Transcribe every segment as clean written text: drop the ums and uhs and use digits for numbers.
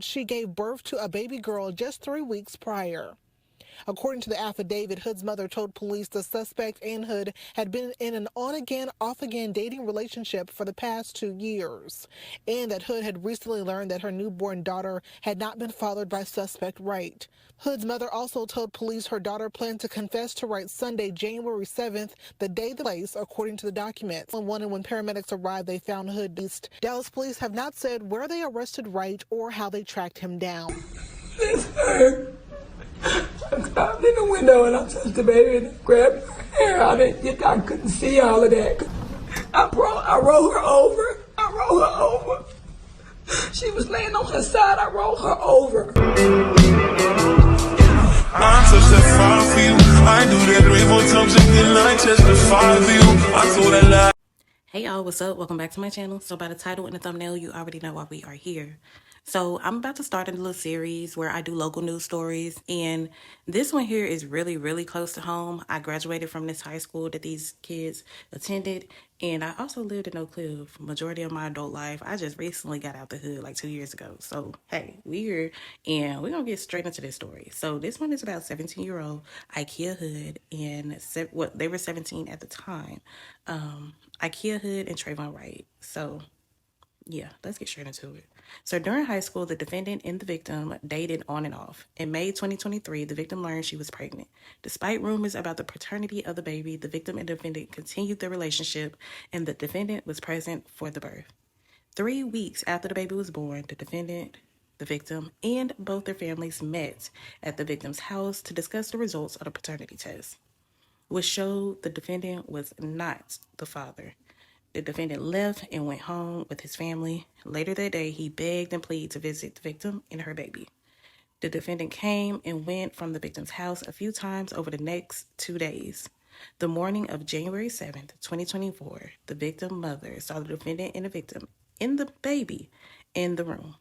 She gave birth to a baby girl just 3 weeks prior. According to the affidavit, Hood's mother told police the suspect and Hood had been in an on-again, off-again dating relationship for the past 2 years, and that Hood had recently learned that her newborn daughter had not been fathered by suspect Wright. Hood's mother also told police her daughter planned to confess to Wright Sunday, January 7th, the day the place, according to the documents. And when paramedics arrived, they found Hood deceased. Dallas police have not said where they arrested Wright or how they tracked him down. It's her. I stopped in the window and I touched the baby and I grabbed her hair. I couldn't see all of that. I rolled her over. She was laying on her side. I rolled her over. I touched that fire for you. I do that 3-4 times and then I testify for you. I told that lie. Hey y'all, what's up? Welcome back to my channel. So by the title and the thumbnail, you already know why we are here. So I'm about to start a little series where I do local news stories, and this one here is really close to home. I graduated from this high school that these kids attended, and I also lived in Oak Cliff majority of my adult life. I just recently got out the hood like 2 years ago. So hey, we here and we're gonna get straight into this story. So this one is about 17-year-old Ikea Hood, and they were 17 at the time. Ikea Hood and Trevon Wright. So yeah, let's get straight into it. So during high school, the defendant and the victim dated on and off. In May 2023, the victim learned she was pregnant. Despite rumors about the paternity of the baby, the victim and defendant continued their relationship, and the defendant was present for the birth. 3 weeks after the baby was born, the defendant, the victim, and both their families met at the victim's house to discuss the results of the paternity test, which showed the defendant was not the father. The defendant left and went home with his family. Later that day, he begged and pleaded to visit the victim and her baby. The defendant came and went from the victim's house a few times over the next 2 days. The morning of January 7th, 2024, the victim mother saw the defendant and the victim and the baby in the room.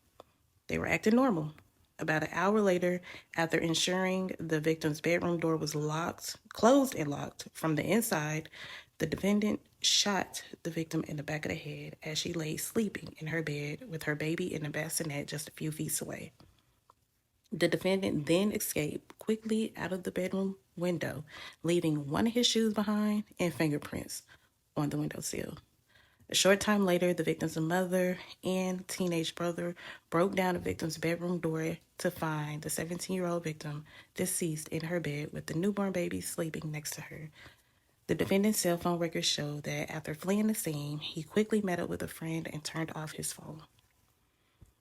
They were acting normal. About an hour later, after ensuring the victim's bedroom door was closed and locked from the inside, the defendant shot the victim in the back of the head as she lay sleeping in her bed with her baby in a bassinet just a few feet away. The defendant then escaped quickly out of the bedroom window, leaving one of his shoes behind and fingerprints on the windowsill. A short time later, the victim's mother and teenage brother broke down the victim's bedroom door to find the 17-year-old victim deceased in her bed with the newborn baby sleeping next to her. The defendant's cell phone records show that after fleeing the scene, he quickly met up with a friend and turned off his phone.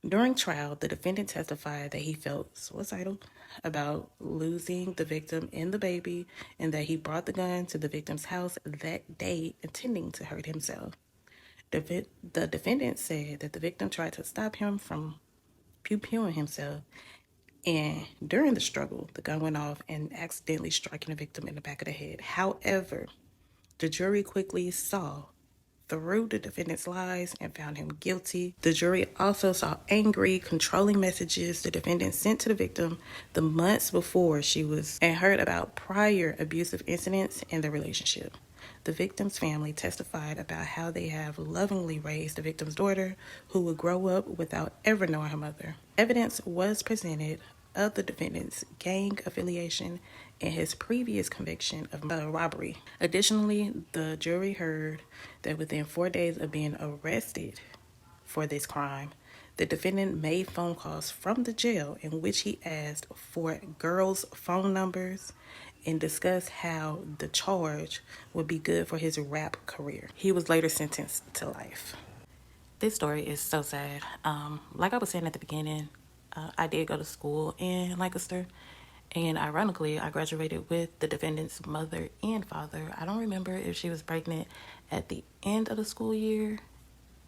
During trial, the defendant testified that he felt suicidal about losing the victim and the baby, and that he brought the gun to the victim's house that day intending to hurt himself. The defendant said that the victim tried to stop him from pew-pewing himself, and during the struggle, the gun went off and accidentally striking the victim in the back of the head. However, the jury quickly saw through the defendant's lies and found him guilty. The jury also saw angry, controlling messages the defendant sent to the victim the months before and heard about prior abusive incidents in the relationship. The victim's family testified about how they have lovingly raised the victim's daughter, who would grow up without ever knowing her mother. Evidence was presented of the defendant's gang affiliation and his previous conviction of robbery. Additionally, the jury heard that within 4 days of being arrested for this crime, the defendant made phone calls from the jail in which he asked for girls' phone numbers and discussed how the charge would be good for his rap career. He was later sentenced to life. This story is so sad. Like I was saying at the beginning, I did go to school in Lancaster, and ironically, I graduated with the defendant's mother and father. I don't remember if she was pregnant at the end of the school year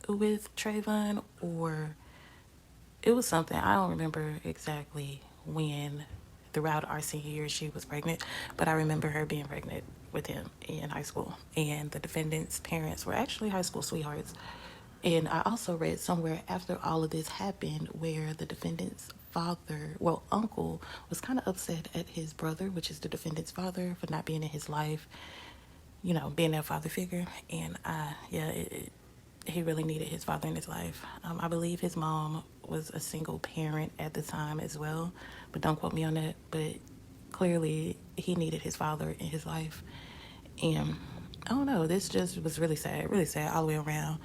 with Trevon, or it was something. I don't remember exactly when throughout our senior year she was pregnant, but I remember her being pregnant with him in high school. And the defendant's parents were actually high school sweethearts. And I also read somewhere after all of this happened where the defendant's uncle was kind of upset at his brother, which is the defendant's father, for not being in his life, being that father figure. And he really needed his father in his life. I believe his mom was a single parent at the time as well, but don't quote me on that. But clearly, he needed his father in his life. And I don't know, this just was really sad all the way around.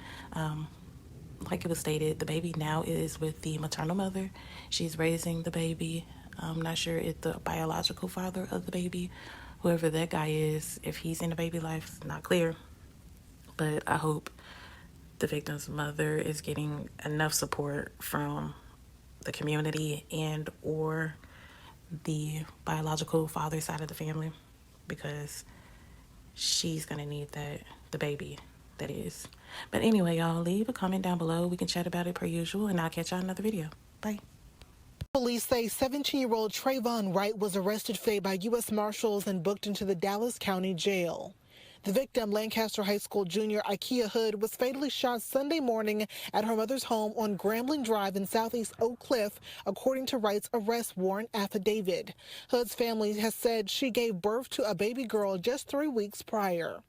Like it was stated, the baby now is with the maternal mother. She's raising the baby. I'm not sure if the biological father of the baby, whoever that guy is, if he's in the baby life, it's not clear. But I hope the victim's mother is getting enough support from the community and or the biological father side of the family, because she's gonna need that, the baby, that is. But anyway, y'all, leave a comment down below. We can chat about it per usual, and I'll catch y'all in another video. Bye. Police say 17-year-old Trevon Wright was arrested today by U.S. Marshals and booked into the Dallas County Jail. The victim, Lancaster High School junior Ikea Hood, was fatally shot Sunday morning at her mother's home on Grambling Drive in southeast Oak Cliff, according to Wright's arrest warrant affidavit. Hood's family has said she gave birth to a baby girl just 3 weeks prior.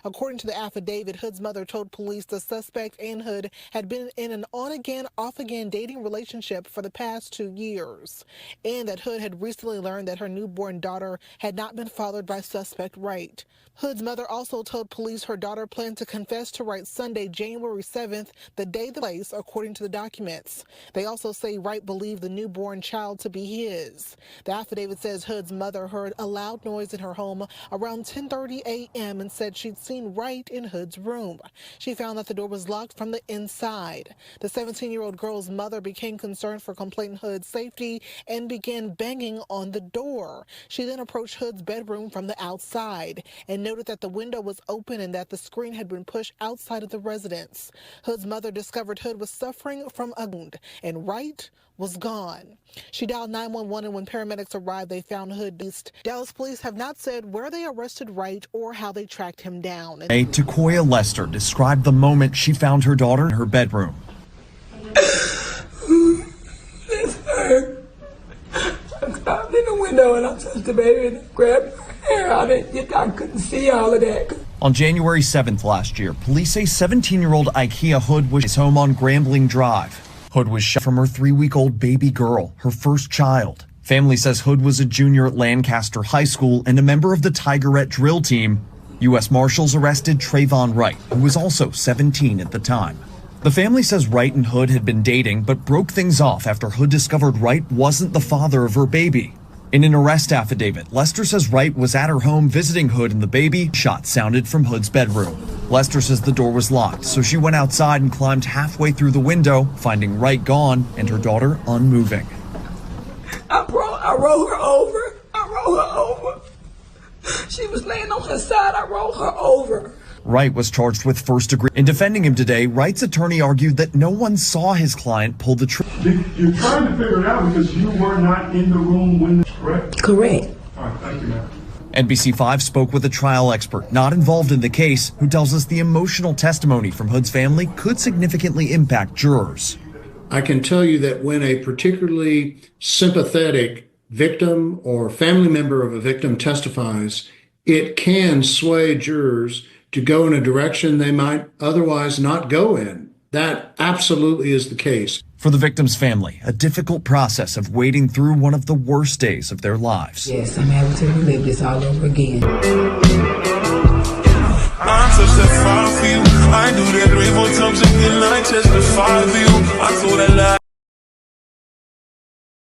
According to the affidavit, Hood's mother told police the suspect and Hood had been in an on-again, off-again dating relationship for the past 2 years, and that Hood had recently learned that her newborn daughter had not been fathered by suspect Wright. Hood's mother also told police her daughter planned to confess to Wright Sunday, January 7th, the day of the case, according to the documents. They also say Wright believed the newborn child to be his. The affidavit says Hood's mother heard a loud noise in her home around 10:30 a.m. and said she'd seen Wright in Hood's room. She found that the door was locked from the inside. The 17-year-old girl's mother became concerned for complainant Hood's safety and began banging on the door. She then approached Hood's bedroom from the outside and noted that the window was open and that the screen had been pushed outside of the residence. Hood's mother discovered Hood was suffering from a wound and Wright was gone. She dialed 911, and when paramedics arrived, they found Hood deceased. Dallas police have not said where they arrested Wright or how they tracked him down. Takoya Lester described the moment she found her daughter in her bedroom. This hurt. I climbed in the window and I touched the baby and I grabbed her hair. I couldn't see all of that. On January 7th last year, police say 17-year-old Ikea Hood was home on Grambling Drive. Hood was shot from her 3-week-old baby girl, her first child. Family says Hood was a junior at Lancaster High School and a member of the Tigerette drill team. U.S. Marshals arrested Trevon Wright, who was also 17 at the time. The family says Wright and Hood had been dating, but broke things off after Hood discovered Wright wasn't the father of her baby. In an arrest affidavit, Lester says Wright was at her home visiting Hood and the baby. Shots sounded from Hood's bedroom. Lester says the door was locked, so she went outside and climbed halfway through the window, finding Wright gone and her daughter unmoving. I rolled her over. She was laying on her side. I rolled her over. Wright was charged with first-degree. In defending him today, Wright's attorney argued that no one saw his client pull the trigger. You're trying to figure it out because you were not in the room when correct? Correct. All right, thank you, ma'am. NBC5 spoke with a trial expert not involved in the case who tells us the emotional testimony from Hood's family could significantly impact jurors. I can tell you that when a particularly sympathetic victim or family member of a victim testifies, it can sway jurors to go in a direction they might otherwise not go in. That absolutely is the case. For the victim's family, a difficult process of wading through one of the worst days of their lives. Yes, I'm having to relive this all over again. I'm such that fire for you. I do that 3-4 times a day, I testify for you. I saw that lie.